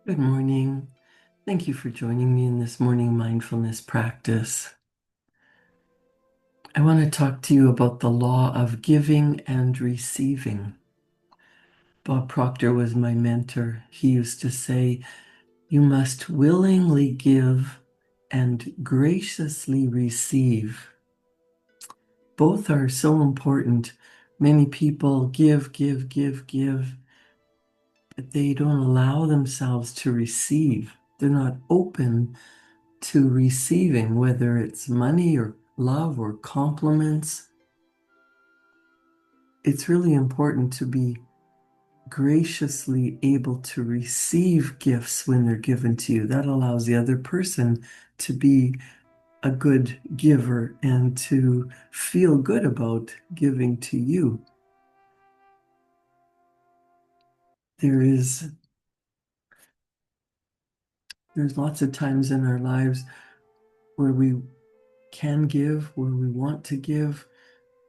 Good morning. Thank you for joining me in this morning mindfulness practice. I want to talk to you about the law of giving and receiving. Bob Proctor was my mentor. He used to say, "You must willingly give and graciously receive." Both are so important. Many people give, but they don't allow themselves to receive. They're not open to receiving, whether it's money or love or compliments. It's really important to be graciously able to receive gifts when they're given to you. That allows the other person to be a good giver and to feel good about giving to you. There's lots of times in our lives where we can give, where we want to give,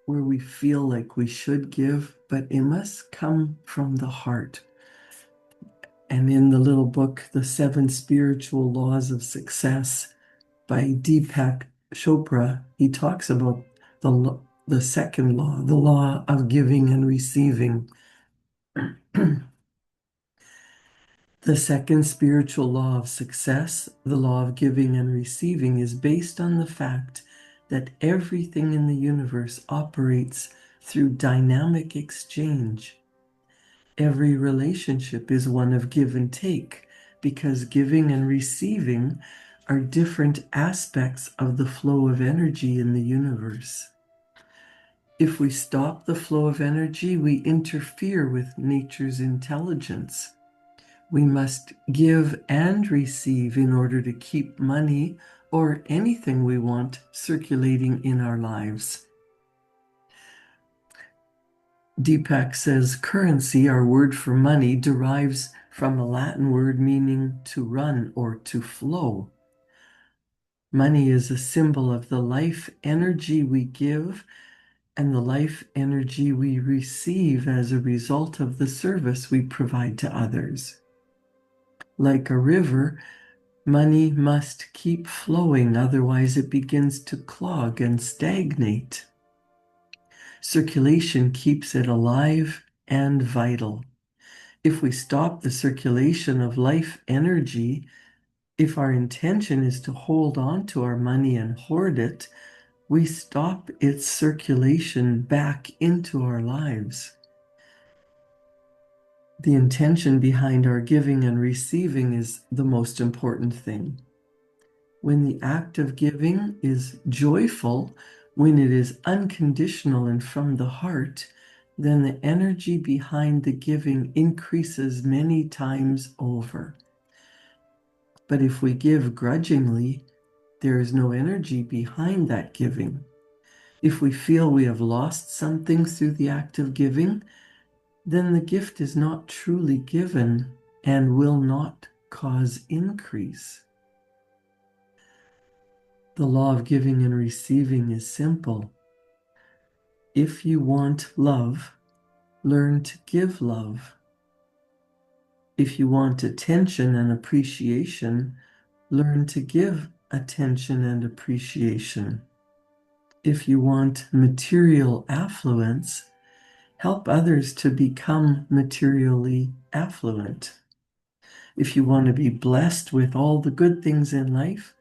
where we feel like we should give, but it must come from the heart. And in the little book, The Seven Spiritual Laws of Success by Deepak Chopra, he talks about the second law, the law of giving and receiving. The second spiritual law of success, the law of giving and receiving, is based on the fact that everything in the universe operates through dynamic exchange. Every relationship is one of give and take because giving and receiving are different aspects of the flow of energy in the universe. If we stop the flow of energy, we interfere with nature's intelligence. We must give and receive in order to keep money or anything we want circulating in our lives. Deepak says currency, our word for money, derives from a Latin word meaning to run or to flow. Money is a symbol of the life energy we give and the life energy we receive as a result of the service we provide to others. Like a river, money must keep flowing, otherwise it begins to clog and stagnate. Circulation keeps it alive and vital. If we stop the circulation of life energy, if our intention is to hold on to our money and hoard it, we stop its circulation back into our lives. The intention behind our giving and receiving is the most important thing. When the act of giving is joyful, when it is unconditional and from the heart, then the energy behind the giving increases many times over. But if we give grudgingly, there is no energy behind that giving. If we feel we have lost something through the act of giving, then the gift is not truly given and will not cause increase. The law of giving and receiving is simple. If you want love, learn to give love. If you want attention and appreciation, learn to give attention and appreciation. If you want material affluence, help others to become materially affluent. If you want to be blessed with all the good things in life,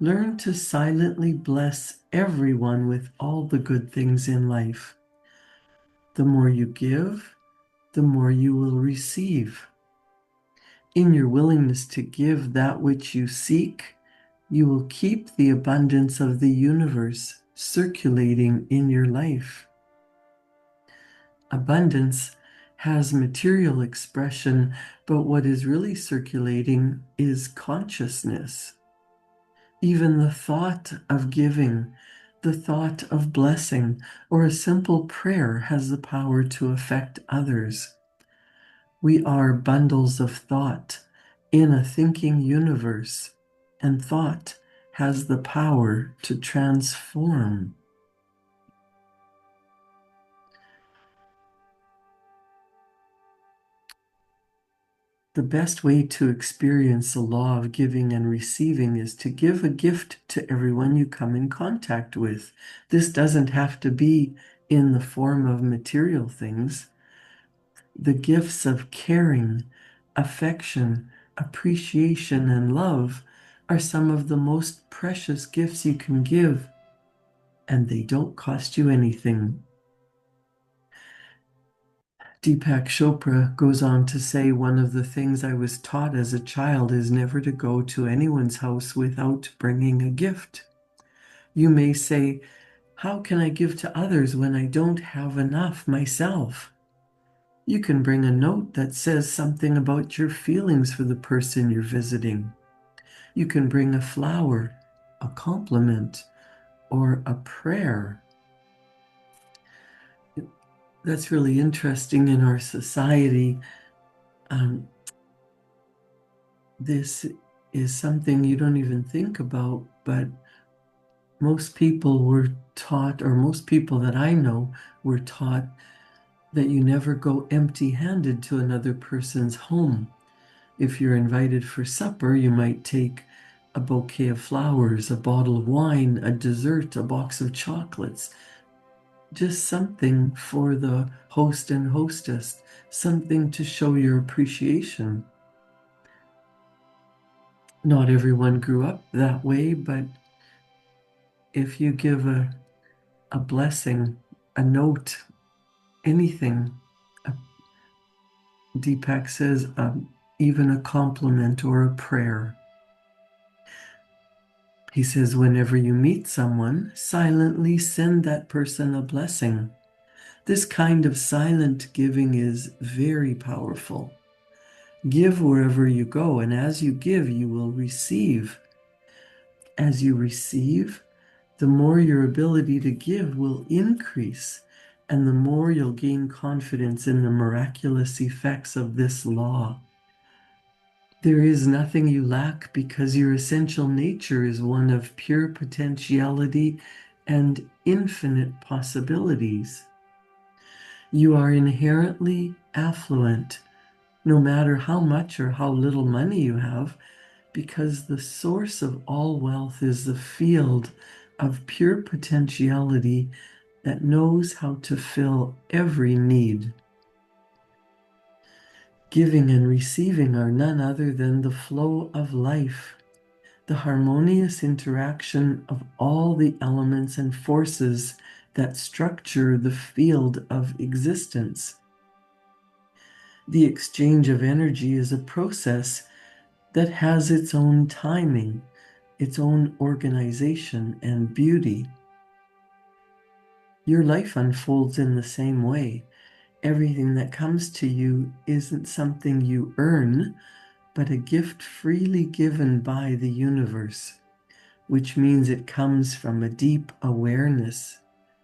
learn to silently bless everyone with all the good things in life. The more you give, the more you will receive. In your willingness to give that which you seek, you will keep the abundance of the universe circulating in your life. Abundance has material expression, but what is really circulating is consciousness. Even the thought of giving, the thought of blessing, or a simple prayer has the power to affect others. We are bundles of thought in a thinking universe, and thought has the power to transform. The best way to experience the law of giving and receiving is to give a gift to everyone you come in contact with. This doesn't have to be in the form of material things. The gifts of caring, affection, appreciation, and love are some of the most precious gifts you can give, and they don't cost you anything. Deepak Chopra goes on to say, one of the things I was taught as a child is never to go to anyone's house without bringing a gift. You may say, how can I give to others when I don't have enough myself? You can bring a note that says something about your feelings for the person you're visiting. You can bring a flower, a compliment, or a prayer. That's really interesting in our society. This is something you don't even think about, but most people were taught, or most people that I know were taught, that you never go empty-handed to another person's home. If you're invited for supper, you might take a bouquet of flowers, a bottle of wine, a dessert, a box of chocolates, just something for the host and hostess, something to show your appreciation. Not everyone grew up that way, but if you give a blessing, a note, anything, Deepak says, even a compliment or a prayer. He says, whenever you meet someone, silently send that person a blessing. This kind of silent giving is very powerful. Give wherever you go, and as you give, you will receive. As you receive, the more your ability to give will increase, and the more you'll gain confidence in the miraculous effects of this law. There is nothing you lack because your essential nature is one of pure potentiality and infinite possibilities. You are inherently affluent, no matter how much or how little money you have, because the source of all wealth is the field of pure potentiality that knows how to fill every need. Giving and receiving are none other than the flow of life, the harmonious interaction of all the elements and forces that structure the field of existence. The exchange of energy is a process that has its own timing, its own organization and beauty. Your life unfolds in the same way. Everything that comes to you isn't something you earn, but a gift freely given by the universe, which means it comes from a deep awareness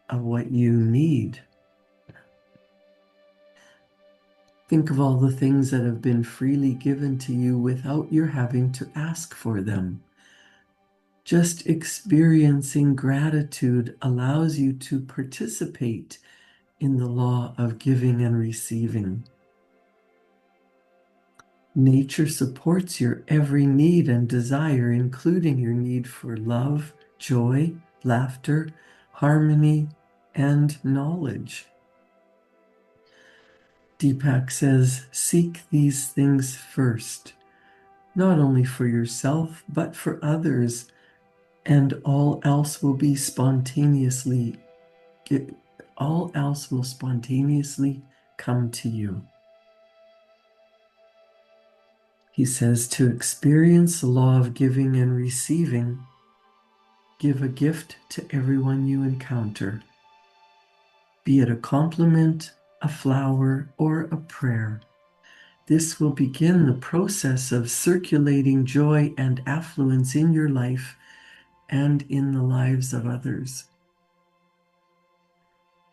of what you need. Think of all the things that have been freely given to you without your having to ask for them. Just experiencing gratitude allows you to participate in the law of giving and receiving. Nature supports your every need and desire, including your need for love, joy, laughter, harmony, and knowledge. Deepak says, seek these things first, not only for yourself, but for others, and all else will spontaneously come to you. He says, to experience the law of giving and receiving, give a gift to everyone you encounter, be it a compliment, a flower, or a prayer. This will begin the process of circulating joy and affluence in your life and in the lives of others.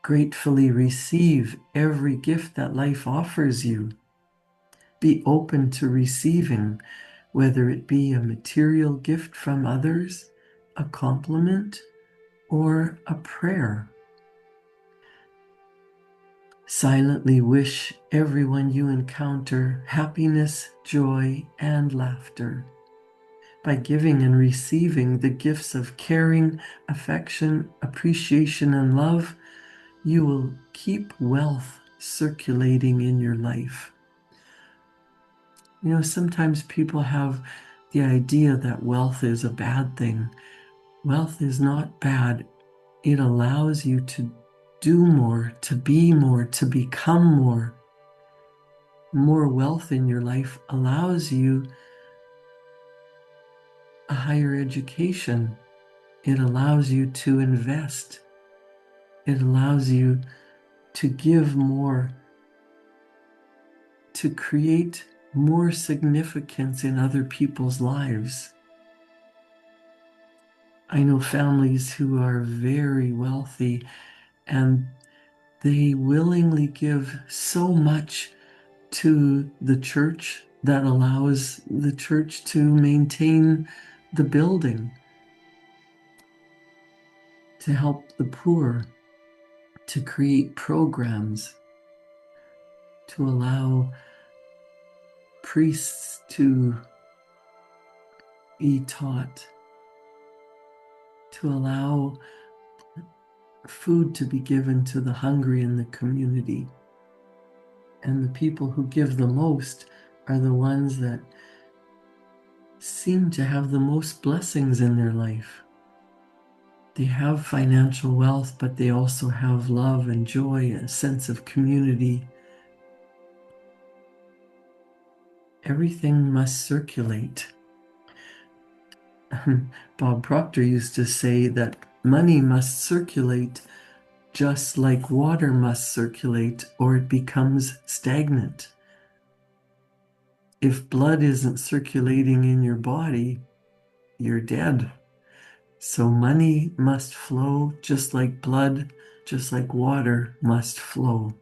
Gratefully receive every gift that life offers you. Be open to receiving, whether it be a material gift from others, a compliment, or a prayer. Silently wish everyone you encounter happiness, joy, and laughter. By giving and receiving the gifts of caring, affection, appreciation, and love, you will keep wealth circulating in your life. Sometimes people have the idea that wealth is a bad thing. Wealth is not bad. It allows you to do more, to be more, to become more. More wealth in your life allows you a higher education. It allows you to invest. It allows you to give more, to create more significance in other people's lives. I know families who are very wealthy and they willingly give so much to the church that allows the church to maintain the building, to help the poor, to create programs, to allow priests to be taught, to allow food to be given to the hungry in the community. And the people who give the most are the ones that seem to have the most blessings in their life. They have financial wealth, but they also have love and joy, a sense of community. Everything must circulate. Bob Proctor used to say that money must circulate just like water must circulate, or it becomes stagnant. If blood isn't circulating in your body, you're dead. So money must flow just like blood, just like water must flow.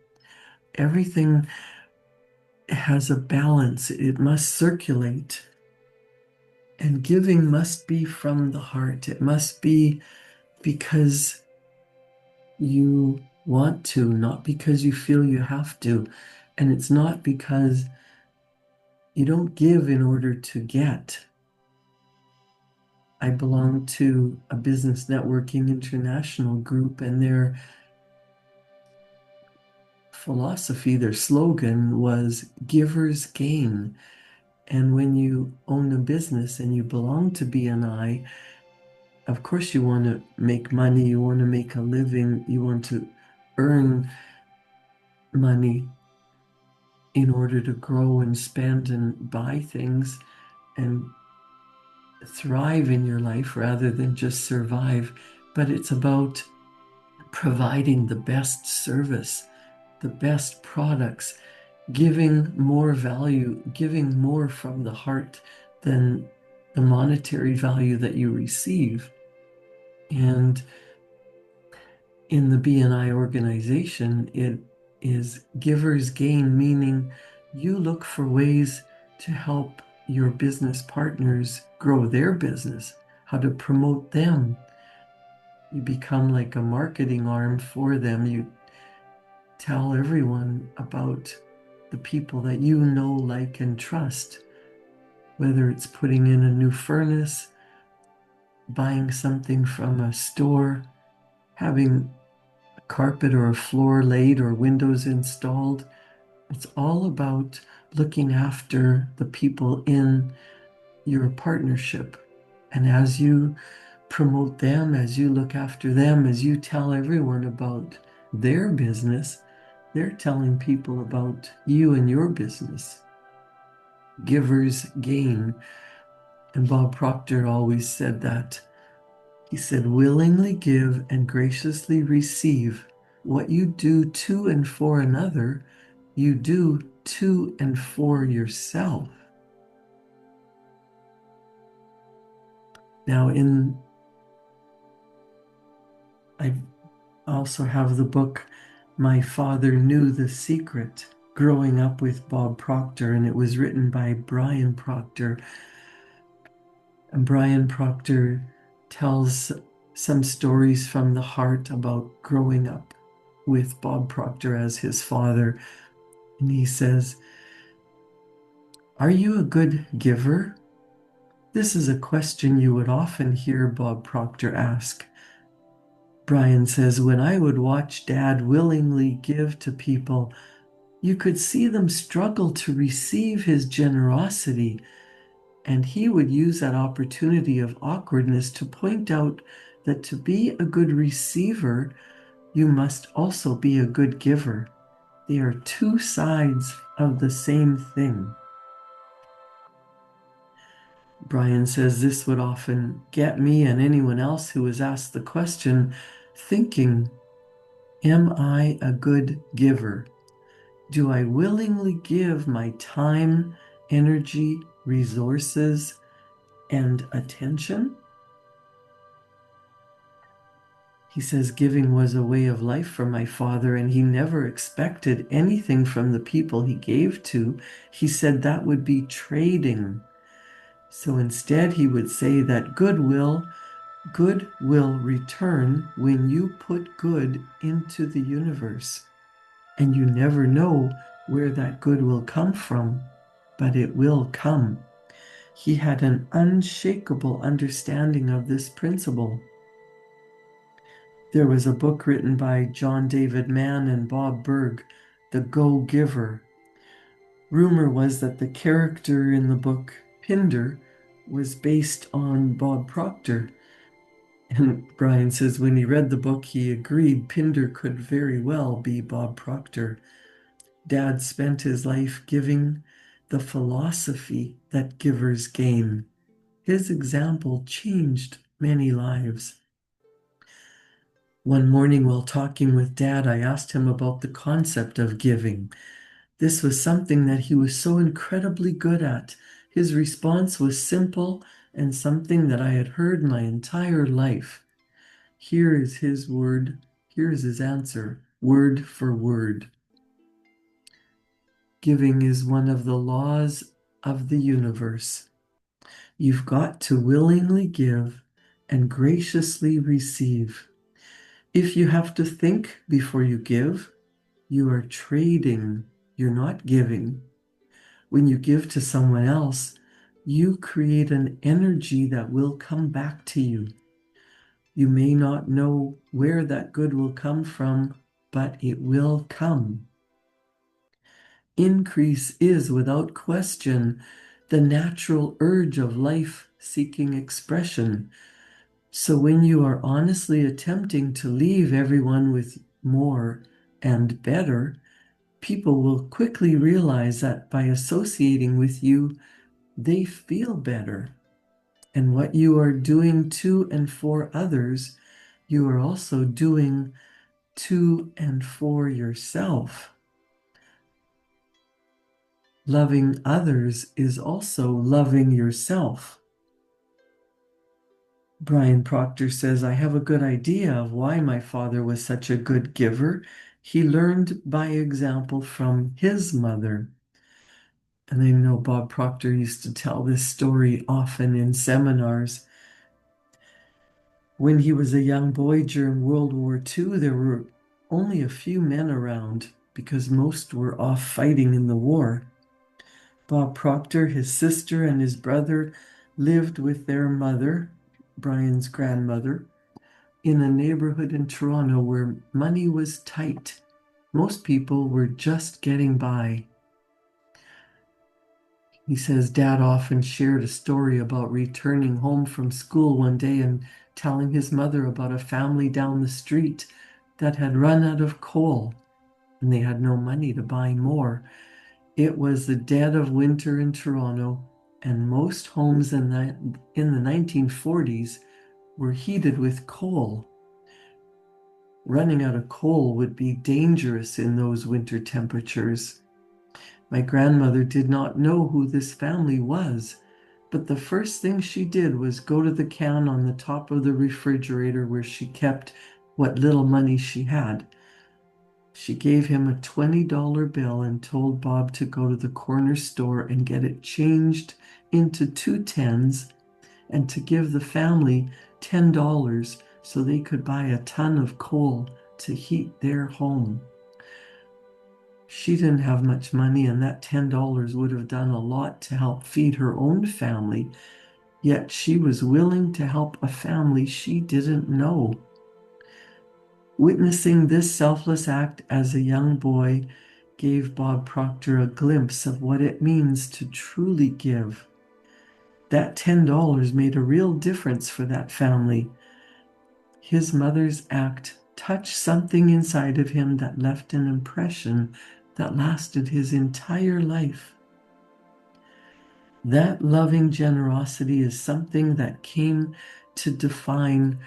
Everything has a balance. It must circulate. And giving must be from the heart. It must be because you want to, not because you feel you have to. And it's not because you don't give in order to get. I belong to a business networking international group, and their philosophy, their slogan was givers gain. And when you own a business and you belong to BNI, of course you want to make money, you want to make a living, you want to earn money in order to grow and spend and buy things and thrive in your life rather than just survive. But it's about providing the best service, the best products, giving more value, giving more from the heart than the monetary value that you receive. And in the BNI organization, it is givers gain, meaning you look for ways to help your business partners grow their business, how to promote them. You become like a marketing arm for them. You tell everyone about the people that you know, like, and trust, whether it's putting in a new furnace, buying something from a store, having a carpet or a floor laid or windows installed. It's all about looking after the people in your partnership. And as you promote them, as you look after them, as you tell everyone about their business, they're telling people about you and your business. Givers gain. And Bob Proctor always said that. He said, willingly give and graciously receive. What you do to and for another, you do to and for yourself. Now, I also have the book, My Father Knew the Secret, Growing Up with Bob Proctor, and it was written by Brian Proctor. And Brian Proctor tells some stories from the heart about growing up with Bob Proctor as his father. And he says, "Are you a good giver?" This is a question you would often hear Bob Proctor ask. Brian says, "When I would watch Dad willingly give to people, you could see them struggle to receive his generosity, and he would use that opportunity of awkwardness to point out that to be a good receiver, you must also be a good giver. They are two sides of the same thing." Brian says this would often get me and anyone else who was asked the question thinking, am I a good giver? Do I willingly give my time, energy, resources, and attention? He says giving was a way of life for my father, and he never expected anything from the people he gave to. He said that would be trading. So instead, he would say that good will return when you put good into the universe. And you never know where that good will come from, but it will come. He had an unshakable understanding of this principle. There was a book written by John David Mann and Bob Berg, The Go-Giver. Rumor was that the character in the book, Pinder, was based on Bob Proctor. And Brian says when he read the book, he agreed Pinder could very well be Bob Proctor. Dad spent his life giving the philosophy that givers gain. His example changed many lives. One morning while talking with Dad, I asked him about the concept of giving. This was something that he was so incredibly good at. His response was simple and something that I had heard my entire life. Here is his answer, word for word. Giving is one of the laws of the universe. You've got to willingly give and graciously receive. If you have to think before you give, you are trading, you're not giving. When you give to someone else, you create an energy that will come back to you. You may not know where that good will come from, but it will come. Increase is, without question, the natural urge of life-seeking expression. So when you are honestly attempting to leave everyone with more and better, people will quickly realize that by associating with you, they feel better. And what you are doing to and for others, you are also doing to and for yourself. Loving others is also loving yourself. Brian Proctor says, I have a good idea of why my father was such a good giver. He learned by example from his mother. And I know Bob Proctor used to tell this story often in seminars. When he was a young boy during World War II, there were only a few men around because most were off fighting in the war. Bob Proctor, his sister, and his brother lived with their mother, Brian's grandmother, in a neighborhood in Toronto where money was tight. Most people were just getting by. He says Dad often shared a story about returning home from school one day and telling his mother about a family down the street that had run out of coal and they had no money to buy more. It was the dead of winter in Toronto, and most homes in the 1940s were heated with coal. Running out of coal would be dangerous in those winter temperatures. My grandmother did not know who this family was, but the first thing she did was go to the can on the top of the refrigerator where she kept what little money she had. She gave him a $20 bill and told Bob to go to the corner store and get it changed into 2 tens and to give the family $10 so they could buy a ton of coal to heat their home. She didn't have much money, and that $10 would have done a lot to help feed her own family, yet she was willing to help a family she didn't know. Witnessing this selfless act as a young boy gave Bob Proctor a glimpse of what it means to truly give. That $10 made a real difference for that family. His mother's act touched something inside of him that left an impression that lasted his entire life. That loving generosity is something that came to define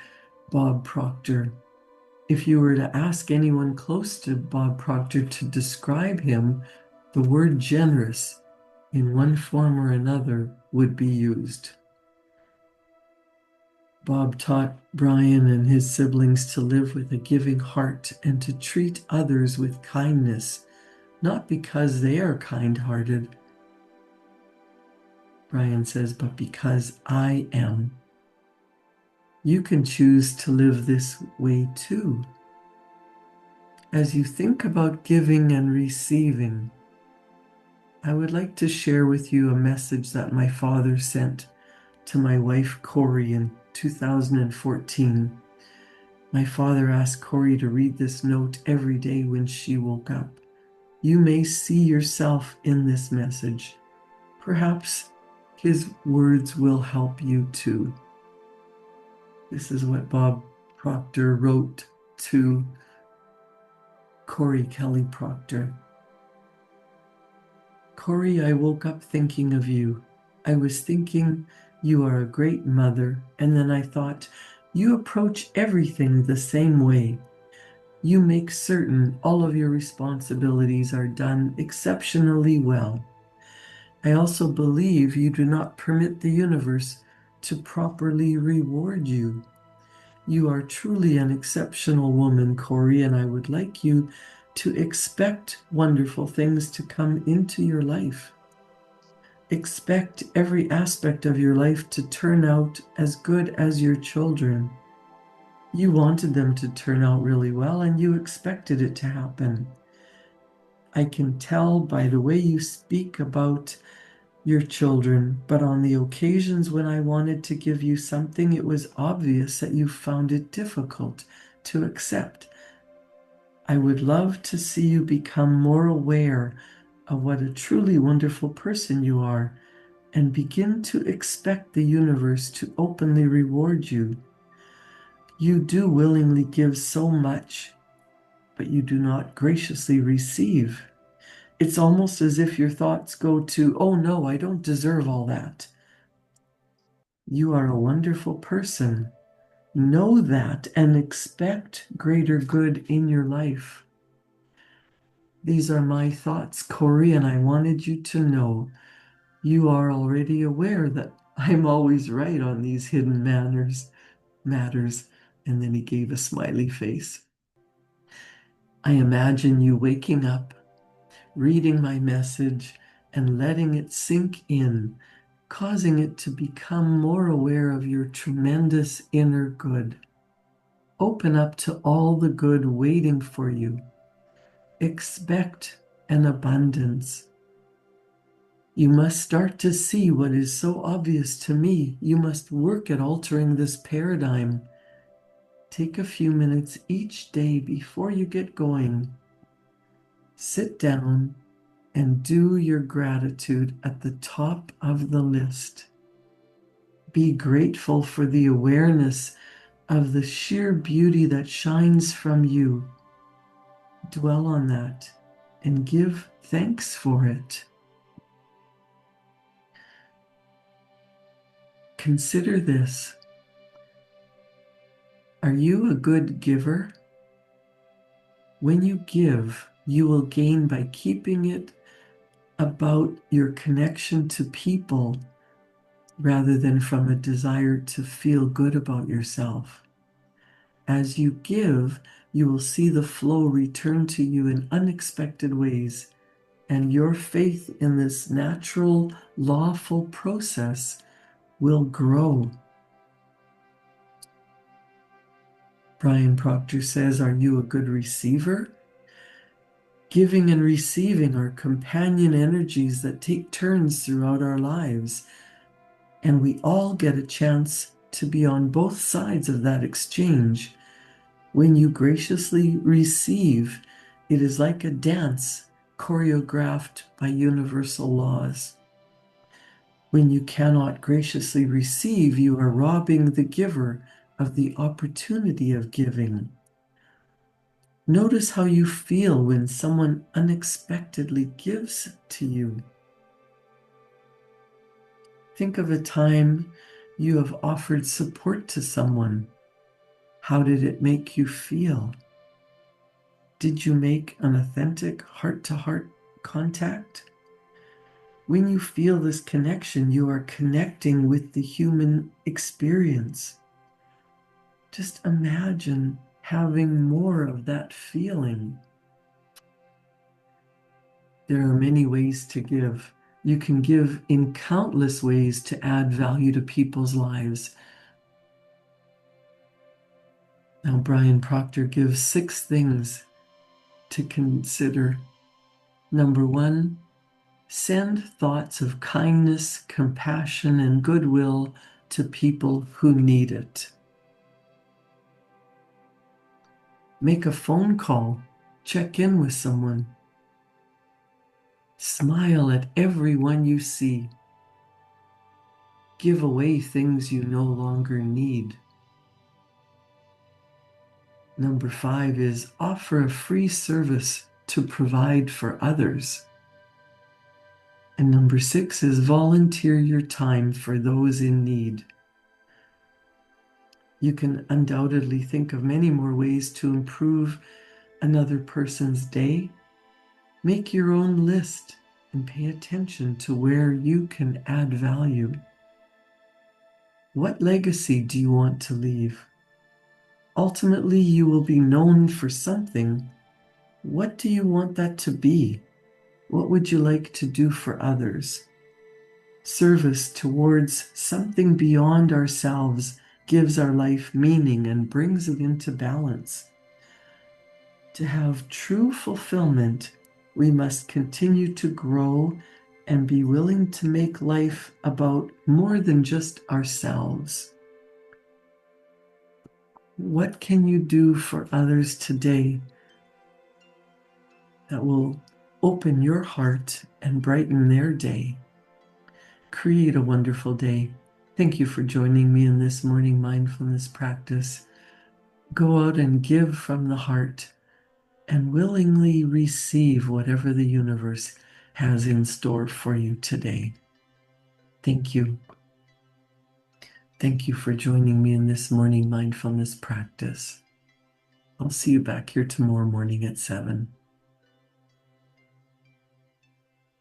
Bob Proctor. If you were to ask anyone close to Bob Proctor to describe him, the word generous in one form or another would be used. Bob taught Brian and his siblings to live with a giving heart and to treat others with kindness, not because they are kind-hearted, Brian says, but because I am. You can choose to live this way too. As you think about giving and receiving, I would like to share with you a message that my father sent to my wife Corey in 2014. My father asked Corey to read this note every day when she woke up. You may see yourself in this message. Perhaps his words will help you too. This is what Bob Proctor wrote to Corey Kelly Proctor. Corey, I woke up thinking of you. I was thinking you are a great mother, and then I thought, you approach everything the same way. You make certain all of your responsibilities are done exceptionally well. I also believe you do not permit the universe to properly reward you. You are truly an exceptional woman, Corey, and I would like you to expect wonderful things to come into your life. Expect every aspect of your life to turn out as good as your children. You wanted them to turn out really well, and you expected it to happen. I can tell by the way you speak about your children, but on the occasions when I wanted to give you something, it was obvious that you found it difficult to accept. I would love to see you become more aware of what a truly wonderful person you are and begin to expect the universe to openly reward you. You do willingly give so much, but you do not graciously receive. It's almost as if your thoughts go to, oh no, I don't deserve all that. You are a wonderful person. Know that and expect greater good in your life. These are my thoughts, Corey, and I wanted you to know you are already aware that I'm always right on these hidden matters. And then he gave a smiley face. I imagine you waking up, reading my message, and letting it sink in, causing it to become more aware of your tremendous inner good. Open up to all the good waiting for you. Expect an abundance. You must start to see what is so obvious to me. You must work at altering this paradigm. Take a few minutes each day before you get going. Sit down and do your gratitude at the top of the list. Be grateful for the awareness of the sheer beauty that shines from you. Dwell on that and give thanks for it. Consider this. Are you a good giver? When you give, you will gain by keeping it about your connection to people rather than from a desire to feel good about yourself. As you give, you will see the flow return to you in unexpected ways, and your faith in this natural, lawful process will grow. Brian Proctor says, are you a good receiver? Giving and receiving are companion energies that take turns throughout our lives, and we all get a chance to be on both sides of that exchange. When you graciously receive, it is like a dance choreographed by universal laws. When you cannot graciously receive, you are robbing the giver of the opportunity of giving. Notice how you feel when someone unexpectedly gives to you. Think of a time you have offered support to someone. How did it make you feel? Did you make an authentic heart-to-heart contact? When you feel this connection, you are connecting with the human experience. Just imagine having more of that feeling. There are many ways to give. You can give in countless ways to add value to people's lives. Now, Brian Proctor gives 6 things to consider. Number 1, send thoughts of kindness, compassion, and goodwill to people who need it. Make a phone call. Check in with someone. Smile at everyone you see. Give away things you no longer need. Number 5 is offer a free service to provide for others. And number 6 is volunteer your time for those in need. You can undoubtedly think of many more ways to improve another person's day. Make your own list and pay attention to where you can add value. What legacy do you want to leave? Ultimately, you will be known for something. What do you want that to be? What would you like to do for others? Service towards something beyond ourselves gives our life meaning and brings it into balance. To have true fulfillment, we must continue to grow and be willing to make life about more than just ourselves. What can you do for others today that will open your heart and brighten their day? Create a wonderful day. Thank you for joining me in this morning mindfulness practice. Go out and give from the heart and willingly receive whatever the universe has in store for you today. Thank you. Thank you for joining me in this morning mindfulness practice. I'll see you back here tomorrow morning at 7.